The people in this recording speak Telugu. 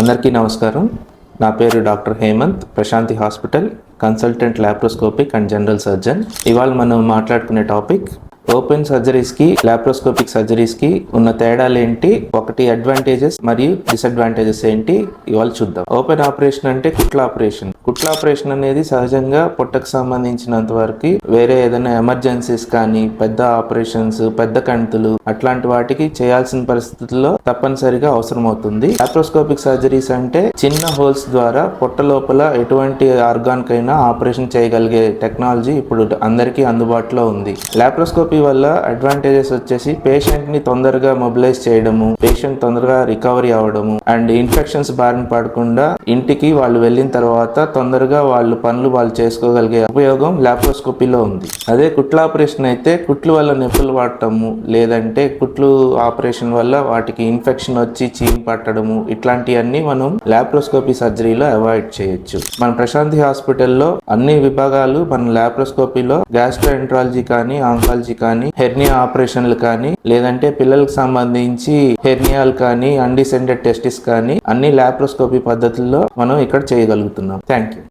అందరికీ నమస్కారం. నా పేరు doctor Hemanth, Prashanthi hospital consultant laparoscopic and general surgeon. ఇవాళ మనం మాట్లాడుకునే టాపిక్ ఓపెన్ సర్జరీస్కి లాప్రోస్కోపిక్ సర్జరీస్కి ఉన్న తేడాలు ఏంటి, ఒకటి అడ్వాంటేజెస్ మరియు డిసడ్వాంటేజెస్ ఏంటి ఇవాళ చూద్దాం. ఓపెన్ ఆపరేషన్ అంటే కుట్ల ఆపరేషన్. కుట్ల ఆపరేషన్ అనేది సహజంగా పొట్టకు సంబంధించినంత వరకు వేరే ఏదైనా ఎమర్జెన్సీస్ కానీ పెద్ద ఆపరేషన్స్, పెద్ద కంతులు అట్లాంటి వాటికి చేయాల్సిన పరిస్థితుల్లో తప్పనిసరిగా అవసరం అవుతుంది. లాప్రోస్కోపిక్ సర్జరీస్ అంటే చిన్న హోల్స్ ద్వారా పొట్ట లోపల ఎటువంటి ఆర్గాన్ కైనా ఆపరేషన్ చేయగలిగే టెక్నాలజీ ఇప్పుడు అందరికీ అందుబాటులో ఉంది. లాప్రోస్కోపీ వల్ల అడ్వాంటేజెస్ వచ్చేసి పేషెంట్ ని తొందరగా మొబిలైజ్ చేయడము, పేషెంట్ తొందరగా రికవరీ అవడము అండ్ ఇన్ఫెక్షన్స్ బారిన పడకుండా ఇంటికి వాళ్ళు వెళ్ళిన తర్వాత తొందరగా వాళ్ళు పనులు వాళ్ళు చేసుకోగలిగే ఉపయోగం లాప్రోస్కోపీలో ఉంది. అదే కుట్ల ఆపరేషన్ అయితే కుట్లు వల్ల నొప్పులు పడటము, లేదంటే కుట్లు ఆపరేషన్ వల్ల వాటికి ఇన్ఫెక్షన్ వచ్చి చీము పట్టడము, ఇట్లాంటివన్నీ మనం లాప్రోస్కోపీ సర్జరీలో అవాయిడ్ చేయొచ్చు. మన ప్రశాంతి హాస్పిటల్లో అన్ని విభాగాలు మన లాప్రోస్కోపీలో గ్యాస్ట్రోఎంట్రాలజీ కానీ, ఆంకాలజీ కానీ, హెర్నియా ఆపరేషన్లు కానీ, లేదంటే పిల్లలకు సంబంధించి హెర్నియాలు కానీ, అన్డిసెండెడ్ టెస్టిస్ కానీ అన్ని లాప్రోస్కోపీ పద్ధతుల్లో మనం ఇక్కడ చేయగలుగుతున్నాం. Thank you.